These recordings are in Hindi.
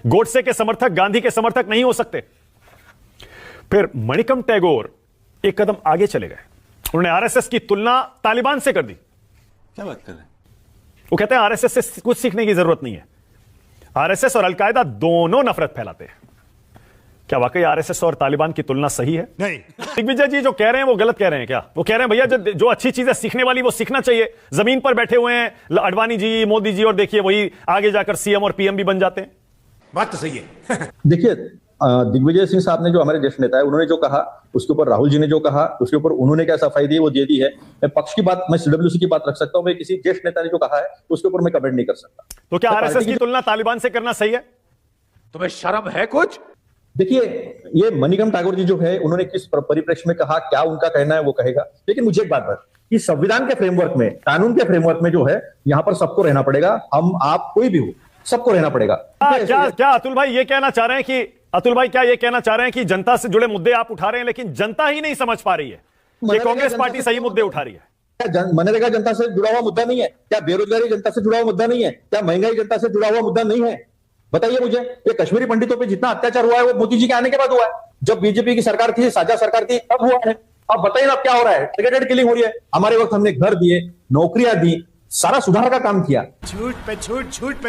गोडसे के समर्थक गांधी के समर्थक नहीं हो सकते। फिर मणिकम टैगोर एक कदम आगे चले गए, उन्होंने आरएसएस की तुलना तालिबान से कर दी। क्या बात कर रहे हैं? वो कहते हैं आरएसएस से कुछ सीखने की जरूरत नहीं है, आरएसएस और अलकायदा दोनों नफरत फैलाते हैं। क्या वाकई आरएसएस और तालिबान की तुलना सही है? नहीं। दिग्विजय जी जो कह रहे हैं वो गलत कह रहे हैं क्या? वो कह रहे हैं भैया जो अच्छी चीजें सीखने वाली वो सीखना चाहिए। जमीन पर बैठे हुए हैं अडवाणी जी, मोदी जी, और देखिए वही आगे जाकर सीएम और पीएम भी बन जाते हैं। बात तो सही है। देखिए, दिग्विजय सिंह साहब ने जो हमारे ज्येष्ठ नेता है उन्होंने जो कहा, उसके ऊपर राहुल जी ने जो कहा, उसके ऊपर उन्होंने क्या सफाई दी वो दे दी है। मैं पक्ष की बात, मैं सीडब्ल्यूसी की बात रख सकता हूं, मैं किसी ज्येष्ठ नेता ने जो कहा है उसके ऊपर मैं कमेंट नहीं कर सकता। तो क्या आरएसएस की तुलना तालिबान से करना सही है? तुम्हें शर्म है कुछ? देखिए, ये मणिकम टैगोर जी जो है उन्होंने किस परिप्रेक्ष्य में कहा, क्या उनका कहना है वो कहेगा। लेकिन मुझे एक बात बता कि संविधान के फ्रेमवर्क में, कानून के फ्रेमवर्क में जो है यहां पर सबको रहना पड़ेगा। हम आप कोई भी हो, सबको रहना पड़ेगा। क्या अतुल भाई ये कहना चाह रहे हैं कि क्या ये कहना चाह रहे हैं कि जनता से जुड़े मुद्दे आप उठा रहे हैं लेकिन जनता ही नहीं समझ पा रही है कि कांग्रेस पार्टी सही मुद्दे उठा रही है? क्या मनरेगा जनता से जुड़ा हुआ मुद्दा नहीं है? क्या बेरोजगारी जनता से जुड़ा हुआ मुद्दा नहीं है? क्या महंगाई जनता से जुड़ा हुआ मुद्दा नहीं है? बताइए मुझे। ये कश्मीरी पंडितों पे जितना अत्याचार हुआ है वो मोदी जी के आने के बाद हुआ है। जब बीजेपी की सरकार थी, साझा सरकार थी, तब हुआ है। अब बताइए ना क्या हो रहा है? टारगेटेड किलिंग हो रही है। हमारे वक्त हमने घर दिए, नौकरियां दी, सारा सुधार का काम किया। झूठ पे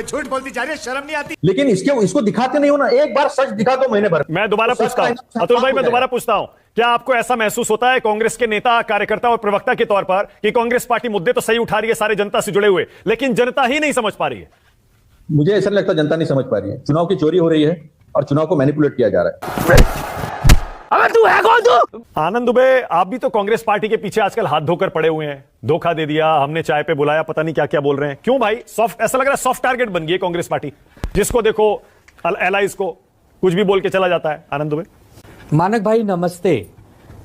झूठ बोलती जा रही है, शर्म नहीं आती? लेकिन इसको दिखाते नहीं हो ना। एक बार सच दिखा दो महीने भर। मैं दोबारा पूछता हूं अतुल भाई, मैं दोबारा पूछता हूं, क्या आपको ऐसा महसूस होता है कांग्रेस के नेता, कार्यकर्ता और प्रवक्ता के तौर पर कि कांग्रेस पार्टी मुद्दे तो सही उठा रही है सारे जनता से जुड़े हुए, लेकिन जनता ही नहीं समझ पा रही है? मुझे ऐसा नहीं लगता जनता नहीं समझ पा रही है। चुनाव की चोरी हो रही है और चुनाव को मैनिपुलेट किया जा रहा है। अबे तू है कौन? तू आनंद दुबे, आप भी तो कांग्रेस पार्टी के पीछे आजकल हाथ धोकर पड़े हुए हैं। धोखा दे दिया, हमने चाय पे बुलाया, पता नहीं क्या क्या बोल रहे हैं। क्यों भाई? सॉफ्ट, ऐसा लग रहा है सॉफ्ट टारगेट बन गई है कांग्रेस पार्टी, जिसको देखो एलाइज को कुछ भी बोल के चला जाता है। आनंद दुबे। मानक भाई नमस्ते।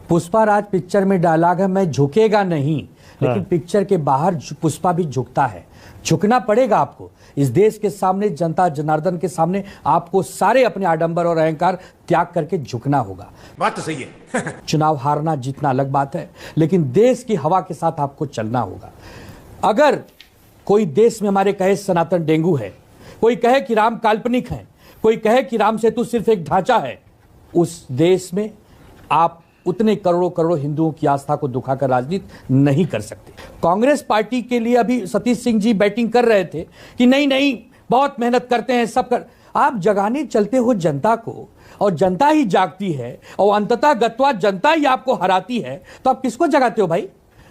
पुष्पा राज पिक्चर में डायलॉग है, मैं झुकेगा नहीं, लेकिन पिक्चर के बाहर पुष्पा भी झुकता है। झुकना पड़ेगा आपको इस देश के सामने, जनता जनार्दन के सामने। आपको सारे अपने आडंबर और अहंकार त्याग करके झुकना होगा। बात तो सही है। चुनाव हारना जीतना अलग बात है, लेकिन देश की हवा के साथ आपको चलना होगा। अगर कोई देश में हमारे कहे सनातन डेंगू है, कोई कहे कि राम काल्पनिक है, कोई कहे कि राम सेतु सिर्फ एक ढांचा है, उस देश में आप उतने करोड़ों हिंदुओं की आस्था को दुखाकर राजनीति नहीं कर सकते। कांग्रेस पार्टी के लिए अभी सतीश सिंह जी बैटिंग कर रहे थे कि नहीं बहुत मेहनत करते हैं सब कर। आप जगाने चलते हो जनता को और जनता ही जागती है और अंततः गत्वा जनता ही आपको हराती है, तो आप किसको जगाते हो भाई?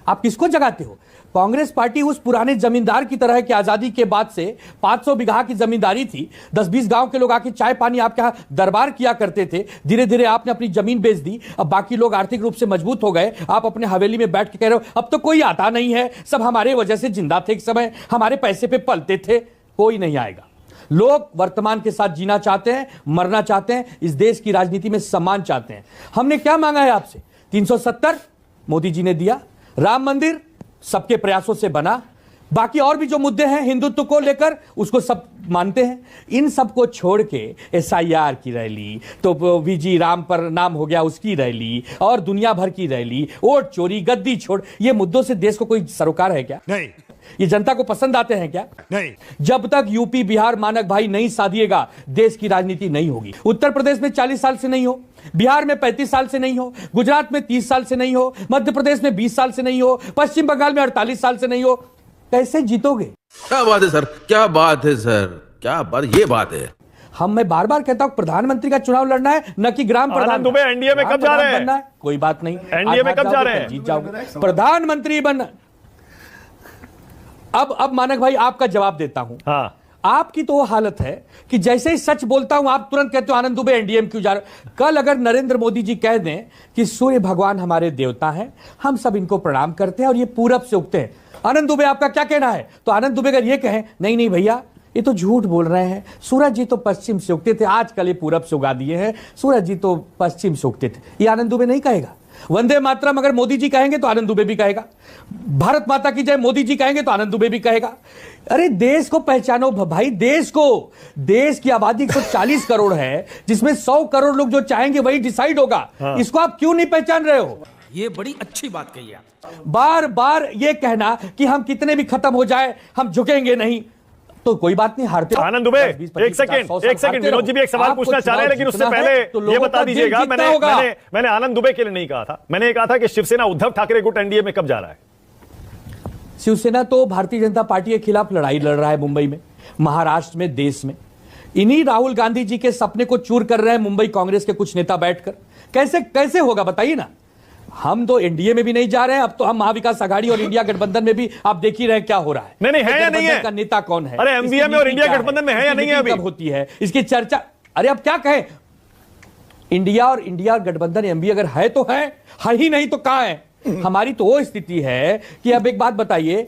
आप किसको जगाते हो? कांग्रेस पार्टी उस पुराने जमींदार की तरह कि आजादी के बाद से 500 बीघा की जमींदारी थी, 10-20 गांव के लोग आके चाय पानी आपके यहां दरबार किया करते थे। धीरे धीरे आपने अपनी जमीन बेच दी, अब बाकी लोग आर्थिक रूप से मजबूत हो गए। आप अपने हवेली में बैठ के कह रहे हो अब तो कोई आता नहीं है, सब हमारे वजह से जिंदा थे, एक समय हमारे पैसे पे पलते थे। कोई नहीं आएगा। लोग वर्तमान के साथ जीना चाहते हैं, मरना चाहते हैं, इस देश की राजनीति में सम्मान चाहते हैं। हमने क्या मांगा है आपसे? 370 मोदी जी ने दिया, राम मंदिर सबके प्रयासों से बना, बाकी और भी जो मुद्दे हैं हिंदुत्व को लेकर उसको सब मानते हैं। इन सब को छोड़ के SIR की रैली, तो VG राम पर नाम हो गया उसकी रैली, और दुनिया भर की रैली, वोट चोरी, गद्दी छोड़, ये मुद्दों से देश को कोई सरोकार है क्या? नहीं। ये जनता को पसंद आते हैं क्या? नहीं। जब तक यूपी बिहार मानक भाई नहीं साधिएगा, देश की राजनीति नहीं होगी। उत्तर प्रदेश में 40 साल से नहीं हो, बिहार में 35 साल से नहीं हो, गुजरात में 30 साल से नहीं हो, मध्य प्रदेश में 20 साल से नहीं हो, पश्चिम बंगाल में 48 साल से नहीं हो, कैसे जीतोगे? क्या बात है सर, क्या बात है सर, क्या बात, ये बात है। मैं बार बार कहता हूं प्रधानमंत्री का चुनाव लड़ना है, न कि ग्राम प्रधान। आनंद दुबे, एनडीए में कब जा रहे हैं? कोई बात नहीं, एनडीए में कब जा रहे हैं? जीत जाओगे। प्रधानमंत्री बनना। अब मानक भाई आपका जवाब देता हूं। हाँ। आपकी तो वो हालत है कि जैसे ही सच बोलता हूं आप तुरंत कहते हो आनंद दुबे एनडीए में क्यों जा रहे? कल अगर नरेंद्र मोदी जी कह दें कि सूर्य भगवान हमारे देवता हैं, हम सब इनको प्रणाम करते हैं और ये पूरब से उगते हैं, आनंद दुबे आपका क्या कहना है? तो आनंद दुबे अगर ये कहें नहीं भैया ये तो झूठ बोल रहे हैं, सूरज जी तो पश्चिम से उगते थे, आजकल ये पूरब से उगा दिए हैं, सूरज जी तो पश्चिम से उगते थे, ये आनंद दुबे नहीं कहेगा। वंदे मातरम अगर मोदी जी कहेंगे तो आनंद दुबे भी कहेगा, भारत माता की जय मोदी जी कहेंगे तो आनंद दुबे भी कहेगा। अरे देश को पहचानो भाई, देश को। देश की आबादी 140 करोड़ है, जिसमें 100 करोड़ लोग जो चाहेंगे वही डिसाइड होगा। इसको आप क्यों नहीं पहचान रहे हो? ये बड़ी अच्छी बात कही आप। बार बार ये कहना कि हम कितने भी खत्म हो जाए हम झुकेंगे नहीं, तो कोई बात नहीं, हारते हो। आनंद दुबे 10, 20, 25, एक सेकंड 100 साल हारते विनोद जी भी एक सवाल आपको पूछना चाह रहे हैं, चुनाव लेकिन उससे जीतना पहले है, तो ये लोगों बता का दिल दीजिएगा, जीतना मैंने होगा। मैंने मैंने आनंद दुबे के लिए नहीं कहा था, मैंने ये कहा था कि शिवसेना उद्धव ठाकरे गुट एनडीए में कब जा रहा है? शिवसेना तो भारतीय जनता पार्टी के खिलाफ लड़ाई लड़ रहा है, मुंबई में, महाराष्ट्र में, देश में। इन्हीं राहुल गांधी जी के सपने को चूर कर रहे हैं मुंबई कांग्रेस के कुछ नेता बैठकर। कैसे कैसे होगा बताइए ना। हम तो एनडीए में भी नहीं जा रहे हैं, अब तो हम महाविकास आघाड़ी और इंडिया गठबंधन में भी आप देख ही रहे हैं क्या हो रहा है। नहीं है या नहीं है? का नेता कौन है? अरे एमवीए में और इंडिया गठबंधन में है या नहीं है? अभी कब होती है इसकी चर्चा? अरे अब क्या कहें, इंडिया और इंडिया गठबंधन एमवीए अगर है तो है ही नहीं तो कहां है? हमारी तो वो स्थिति है कि अब एक बात बताइए,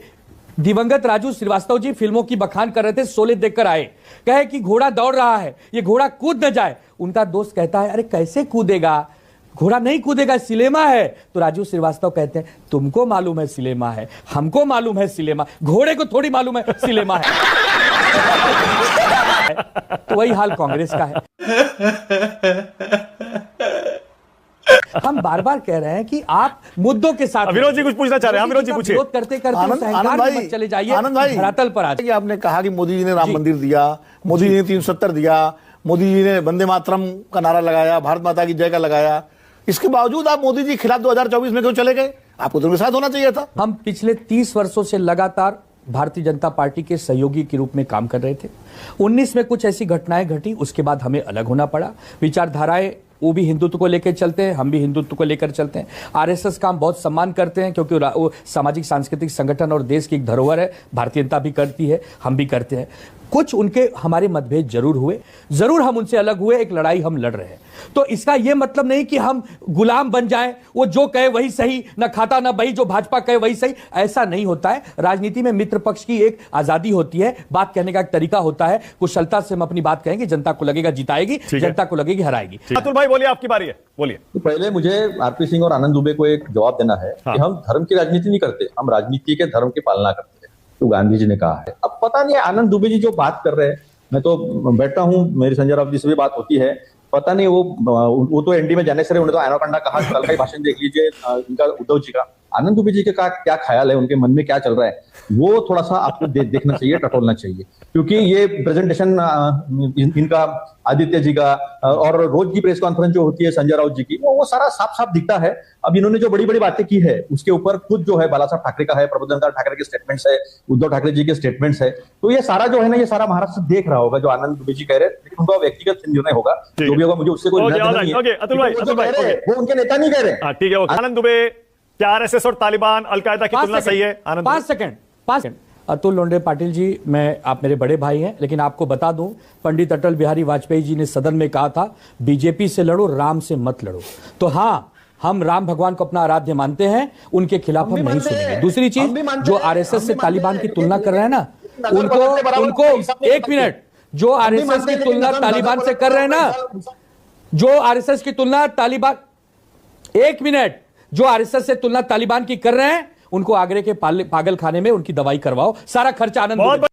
दिवंगत राजू श्रीवास्तव जी फिल्मों की बखान कर रहे थे, शोले देखकर आए, कहे कि घोड़ा दौड़ रहा है, ये घोड़ा कूद न जाए। उनका दोस्त कहता है अरे कैसे कूदेगा, घोड़ा नहीं कूदेगा, सिनेमा है। तो राजू श्रीवास्तव कहते हैं तुमको मालूम है सिनेमा है, हमको मालूम है सिनेमा, घोड़े को थोड़ी मालूम है सिनेमा है। तो वही हाल कांग्रेस का है। हम बार बार कह रहे हैं कि आप मुद्दों के साथ, विनोद जी कुछ पूछना चाह रहे हैं, विनोद जी पूछिए। विरोध करते करते आनंद भाई, मत चले जाइए, आनंद भाई, धरातल पर आ जाइए। आपने कहा कि मोदी जी ने राम जी। मंदिर दिया, मोदी जी ने 370 दिया, मोदी जी ने वंदे मातरम का नारा लगाया, भारत माता की जय का लगाया, इसके बावजूद आप मोदी जी के खिलाफ 2024 में क्यों चले गए? आपको तो उनके साथ होना चाहिए था। हम पिछले 30 वर्षों से लगातार भारतीय जनता पार्टी के सहयोगी के रूप में काम कर रहे थे। 19 में कुछ ऐसी घटनाएं घटी, उसके बाद हमें अलग होना पड़ा। विचारधाराएं वो भी हिंदुत्व को लेकर चलते हैं, हम भी हिंदुत्व को लेकर चलते हैं। आरएसएस का हम बहुत सम्मान करते हैं क्योंकि वो सामाजिक सांस्कृतिक संगठन और देश की एक धरोहर है, भारतीय जनता भी करती है, हम भी करते हैं। कुछ उनके हमारे मतभेद जरूर हुए, जरूर हम उनसे अलग हुए, एक लड़ाई हम लड़ रहे हैं। तो इसका यह मतलब नहीं कि हम गुलाम बन जाएं, वो जो कहे वही सही, न खाता न बही, जो भाजपा कहे वही सही, ऐसा नहीं होता है। राजनीति में मित्र पक्ष की एक आजादी होती है, बात कहने का एक तरीका होता है, कुशलता से हम अपनी बात कहेंगे, जनता को लगेगा जिताएगी, जनता को लगेगी हराएगी। अतुल भाई बोलिए, आपकी बारी है, बोलिए। तो पहले मुझे आरपी सिंह और आनंद दुबे को एक जवाब देना है कि हम धर्म की राजनीति नहीं करते, हम राजनीति के धर्म की पालना करते हैं, तो गांधी जी ने कहा है। अब पता नहीं आनंद दुबे जी जो बात कर रहे हैं, मैं तो बैठता हूं, मेरी संजय राउत जी से भी बात होती है, पता नहीं वो तो एनडी में जाने से उन्होंने तो एनाकोंडा कहा, कल का ही भाषण देख लीजिए इनका, उद्धव जी का। आनंद दुबे जी का क्या ख्याल है, उनके मन में क्या चल रहा है, वो थोड़ा सा आपको देखना चाहिए, टटोलना चाहिए, क्योंकि ये प्रेजेंटेशन इनका, आदित्य जी का, और रोज की प्रेस कॉन्फ्रेंस जो होती है संजय राउत जी की, वो सारा साफ साफ दिखता है। अब इन्होंने जो बड़ी बड़ी बातें की है उसके ऊपर खुद जो है बाला साहब ठाकरे का है, प्रबोधन ठाकरे के स्टेटमेंट्स है, उद्धव ठाकरे जी के स्टेटमेंट्स है, तो ये सारा जो है ना, ये सारा महाराष्ट्र देख रहा होगा जो आनंद दुबे जी कह रहे हैं, लेकिन उनका व्यक्तिगत निर्णय होगा, जो भी होगा, मुझे उससे कोई लेना देना नहीं है। अतुल भाई, वो उनके नेता नहीं कह रहे। ठीक है। आनंद दुबे, क्या आरएसएस और तालिबान, अलकायदा की तुलना सही है? आनंद 5 सेकंड। अतुल लोंडे पाटिल जी, आप मेरे बड़े भाई हैं, लेकिन आपको बता दूं, पंडित अटल बिहारी वाजपेयी जी ने सदन में कहा था बीजेपी से लड़ो, राम से मत लड़ो। तो हाँ, हम राम भगवान को अपना आराध्य मानते हैं, उनके खिलाफ हम नहीं सुनेंगे। दूसरी चीज, जो आरएसएस से तालिबान की तुलना कर रहे हैं ना, उनको 1 मिनट, जो आरएसएस की तुलना तालिबान से कर रहे हैं ना, जो आरएसएस की तुलना तालिबान, 1 मिनट, जो आरएसएस से तुलना तालिबान की कर रहे हैं, उनको आगरे के पागल खाने में उनकी दवाई करवाओ, सारा खर्चा आनंद